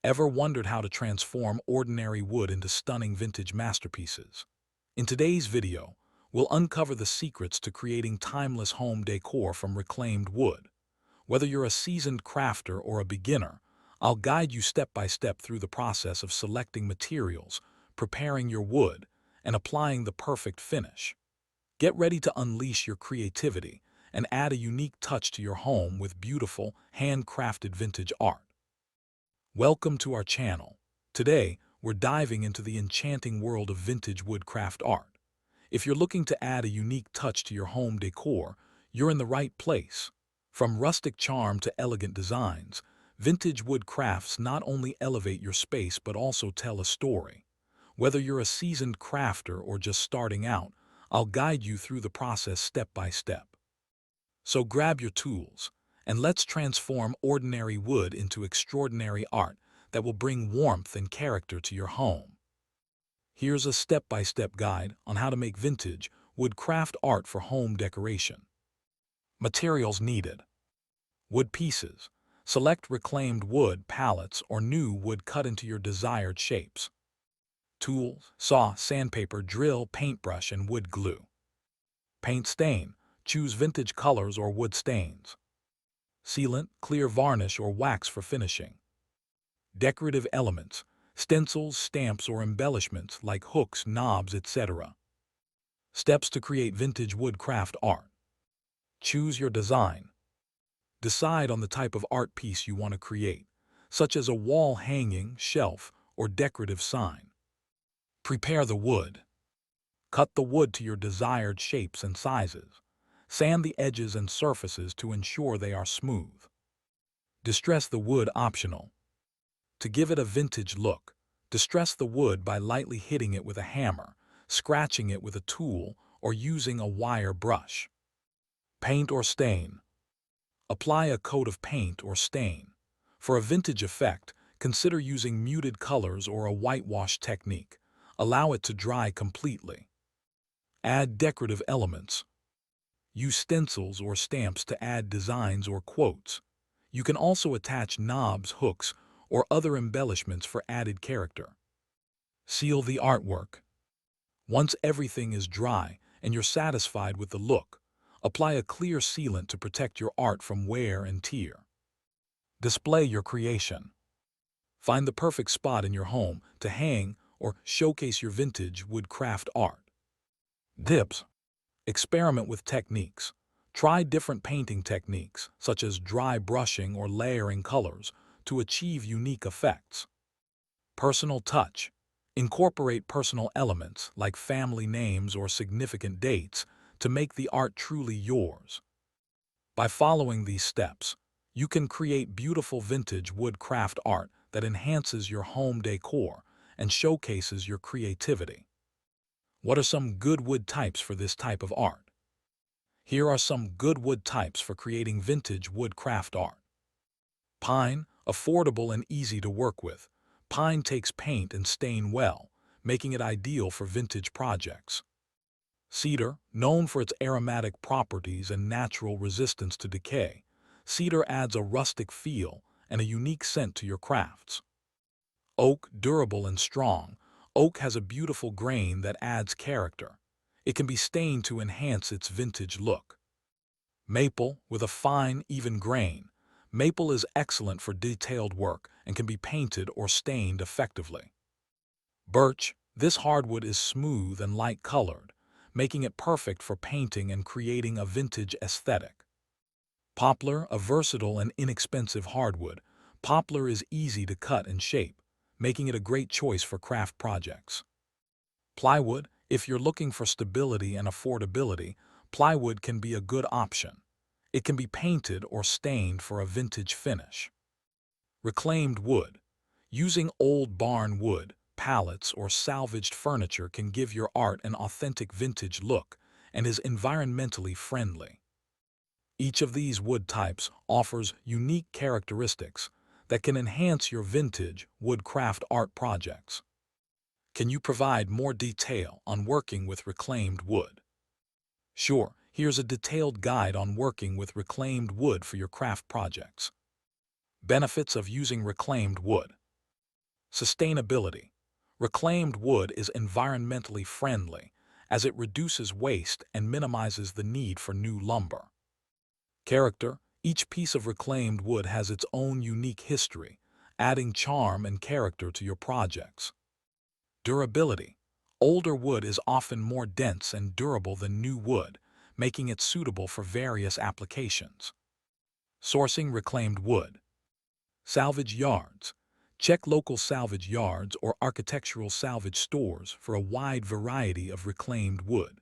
Ever wondered how to transform ordinary wood into stunning vintage masterpieces? In today's video, we'll uncover the secrets to creating timeless home decor from reclaimed wood. Whether you're a seasoned crafter or a beginner, I'll guide you step by step through the process of selecting materials, preparing your wood, and applying the perfect finish. Get ready to unleash your creativity and add a unique touch to your home with beautiful, handcrafted vintage art. Welcome to our channel. Today, we're diving into the enchanting world of vintage woodcraft art. If you're looking to add a unique touch to your home decor, you're in the right place. From rustic charm to elegant designs, vintage wood crafts not only elevate your space but also tell a story. Whether you're a seasoned crafter or just starting out, I'll guide you through the process step by step. So grab your tools, and let's transform ordinary wood into extraordinary art that will bring warmth and character to your home. Here's a step-by-step guide on how to make vintage woodcraft art for home decoration. Materials needed. Wood pieces. Select reclaimed wood pallets or new wood cut into your desired shapes. Tools: saw, sandpaper, drill, paintbrush, and wood glue. Paint stain. Choose vintage colors or wood stains. Sealant: clear varnish or wax for finishing. Decorative elements: stencils, stamps, or embellishments like hooks, knobs, etc. Steps to create vintage woodcraft art. Choose your design. Decide on the type of art piece you want to create, such as a wall hanging, shelf, or decorative sign. Prepare the wood. Cut the wood to your desired shapes and sizes. Sand the edges and surfaces to ensure they are smooth. Distress the wood optional. To give it a vintage look, distress the wood by lightly hitting it with a hammer, scratching it with a tool, or using a wire brush. Paint or stain. Apply a coat of paint or stain. For a vintage effect, consider using muted colors or a whitewash technique. Allow it to dry completely. Add decorative elements. Use stencils or stamps to add designs or quotes. You can also attach knobs, hooks, or other embellishments for added character. Seal the artwork. Once everything is dry and you're satisfied with the look, apply a clear sealant to protect your art from wear and tear. Display your creation. Find the perfect spot in your home to hang or showcase your vintage woodcraft art. Tips. Experiment with techniques. Try different painting techniques, such as dry brushing or layering colors, to achieve unique effects. Personal touch. Incorporate personal elements like family names or significant dates to make the art truly yours. By following these steps, you can create beautiful vintage woodcraft art that enhances your home decor and showcases your creativity. What are some good wood types for this type of art? Here are some good wood types for creating vintage woodcraft art. Pine, affordable and easy to work with. Pine takes paint and stain well, making it ideal for vintage projects. Cedar, known for its aromatic properties and natural resistance to decay. Cedar adds a rustic feel and a unique scent to your crafts. Oak, durable and strong. Oak has a beautiful grain that adds character. It can be stained to enhance its vintage look. Maple, with a fine, even grain. Maple is excellent for detailed work and can be painted or stained effectively. Birch, this hardwood is smooth and light-colored, making it perfect for painting and creating a vintage aesthetic. Poplar, a versatile and inexpensive hardwood. Poplar is easy to cut and shape, making it a great choice for craft projects. Plywood, if you're looking for stability and affordability, plywood can be a good option. It can be painted or stained for a vintage finish. Reclaimed wood. Using old barn wood, pallets, or salvaged furniture can give your art an authentic vintage look and is environmentally friendly. Each of these wood types offers unique characteristics that can enhance your vintage woodcraft art projects. Can you provide more detail on working with reclaimed wood? Sure, here's a detailed guide on working with reclaimed wood for your craft projects. Benefits of using reclaimed wood. Sustainability. Reclaimed wood is environmentally friendly as it reduces waste and minimizes the need for new lumber. Character. Each piece of reclaimed wood has its own unique history, adding charm and character to your projects. Durability. Older wood is often more dense and durable than new wood, making it suitable for various applications. Sourcing reclaimed wood. Salvage yards. Check local salvage yards or architectural salvage stores for a wide variety of reclaimed wood.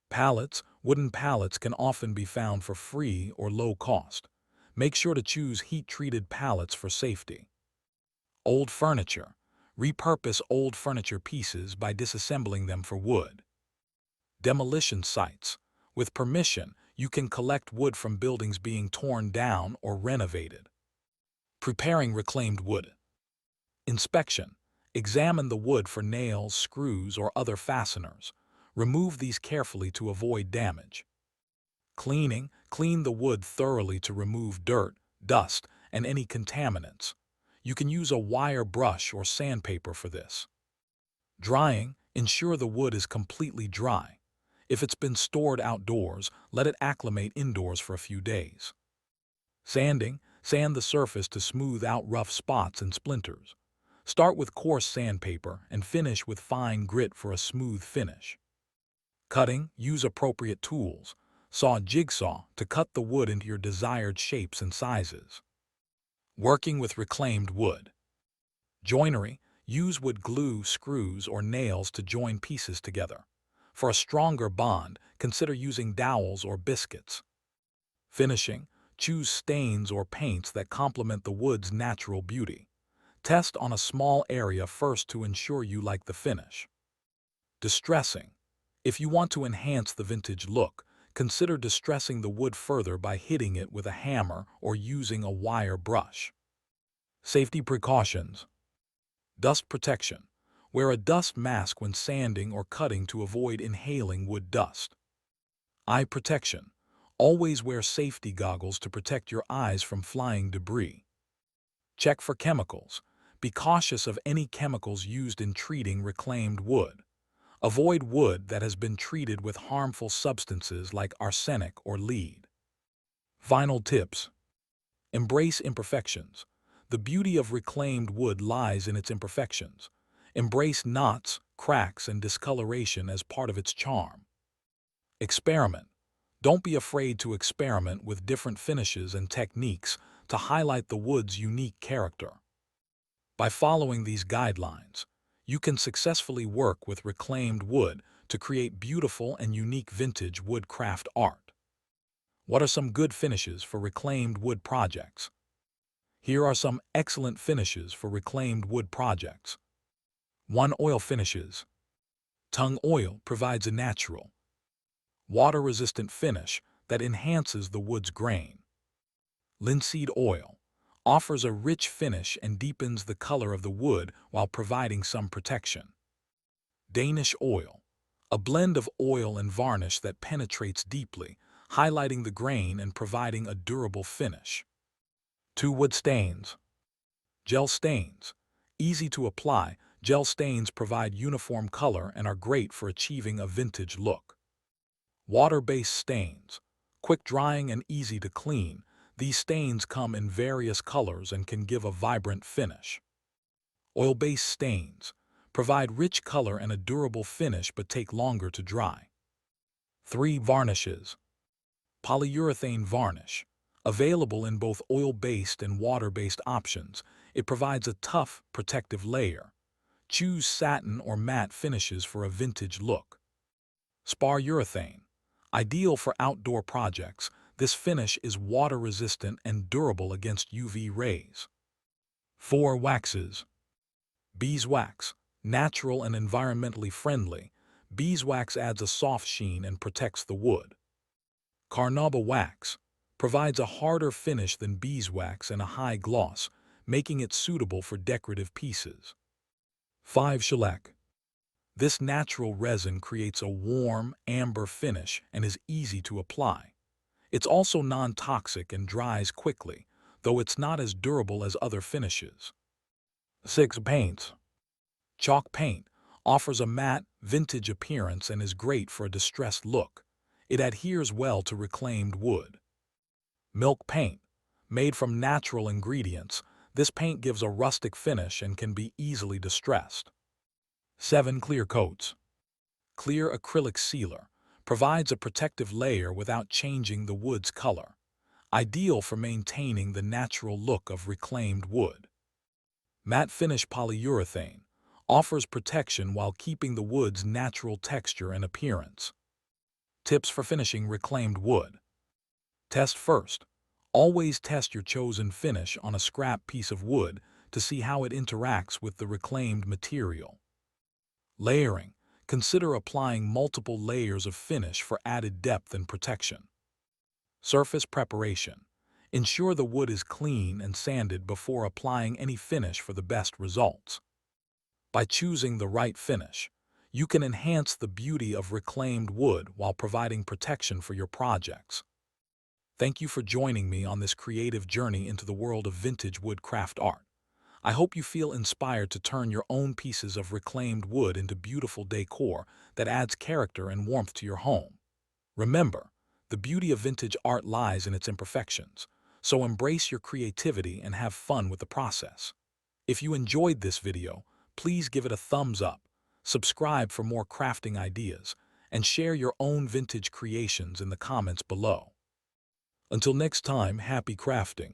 Pallets. Wooden pallets can often be found for free or low cost. Make sure to choose heat-treated pallets for safety. Old furniture. Repurpose old furniture pieces by disassembling them for wood. Demolition sites. With permission, you can collect wood from buildings being torn down or renovated. Preparing reclaimed wood. Inspection. Examine the wood for nails, screws, or other fasteners. Remove these carefully to avoid damage. Cleaning. Clean the wood thoroughly to remove dirt, dust, and any contaminants. You can use a wire brush or sandpaper for this. Drying. Ensure the wood is completely dry. If it's been stored outdoors, let it acclimate indoors for a few days. Sanding. Sand the surface to smooth out rough spots and splinters. Start with coarse sandpaper and finish with fine grit for a smooth finish. Cutting. Use appropriate tools. Saw a jigsaw to cut the wood into your desired shapes and sizes. Working with reclaimed wood. Joinery. Use wood glue, screws, or nails to join pieces together. For a stronger bond, consider using dowels or biscuits. Finishing. Choose stains or paints that complement the wood's natural beauty. Test on a small area first to ensure you like the finish. Distressing. If you want to enhance the vintage look, consider distressing the wood further by hitting it with a hammer or using a wire brush. Safety precautions. Dust protection. Wear a dust mask when sanding or cutting to avoid inhaling wood dust. Eye protection. Always wear safety goggles to protect your eyes from flying debris. Check for chemicals. Be cautious of any chemicals used in treating reclaimed wood. Avoid wood that has been treated with harmful substances like arsenic or lead. Final tips. Embrace imperfections. The beauty of reclaimed wood lies in its imperfections. Embrace knots, cracks, and discoloration as part of its charm. Experiment. Don't be afraid to experiment with different finishes and techniques to highlight the wood's unique character. By following these guidelines, you can successfully work with reclaimed wood to create beautiful and unique vintage woodcraft art. What are some good finishes for reclaimed wood projects? Here are some excellent finishes for reclaimed wood projects. 1. Oil finishes. Tung oil provides a natural, water-resistant finish that enhances the wood's grain. Linseed oil offers a rich finish and deepens the color of the wood while providing some protection. Danish oil, a blend of oil and varnish that penetrates deeply, highlighting the grain and providing a durable finish. 2. Wood stains. Gel stains. Easy to apply, gel stains provide uniform color and are great for achieving a vintage look. Water-based stains. Quick drying and easy to clean, these stains come in various colors and can give a vibrant finish. Oil-based stains provide rich color and a durable finish but take longer to dry. 3. Varnishes. Polyurethane varnish. Available in both oil-based and water-based options, it provides a tough, protective layer. Choose satin or matte finishes for a vintage look. Spar urethane. Ideal for outdoor projects, this finish is water-resistant and durable against UV rays. 4. Waxes. Beeswax. Natural and environmentally friendly, beeswax adds a soft sheen and protects the wood. Carnauba wax provides a harder finish than beeswax and a high gloss, making it suitable for decorative pieces. 5. Shellac. This natural resin creates a warm, amber finish and is easy to apply. It's also non-toxic and dries quickly, though it's not as durable as other finishes. 6. Paints. Chalk paint offers a matte, vintage appearance and is great for a distressed look. It adheres well to reclaimed wood. Milk paint. Made from natural ingredients, this paint gives a rustic finish and can be easily distressed. 7. Clear coats. Clear acrylic sealer provides a protective layer without changing the wood's color, ideal for maintaining the natural look of reclaimed wood. Matte finish polyurethane offers protection while keeping the wood's natural texture and appearance. Tips for finishing reclaimed wood. Test first. Always test your chosen finish on a scrap piece of wood to see how it interacts with the reclaimed material. Layering. Consider applying multiple layers of finish for added depth and protection. Surface preparation. Ensure the wood is clean and sanded before applying any finish for the best results. By choosing the right finish, you can enhance the beauty of reclaimed wood while providing protection for your projects. Thank you for joining me on this creative journey into the world of vintage woodcraft art. I hope you feel inspired to turn your own pieces of reclaimed wood into beautiful decor that adds character and warmth to your home. Remember, the beauty of vintage art lies in its imperfections, so embrace your creativity and have fun with the process. If you enjoyed this video, please give it a thumbs up, subscribe for more crafting ideas, and share your own vintage creations in the comments below. Until next time, happy crafting!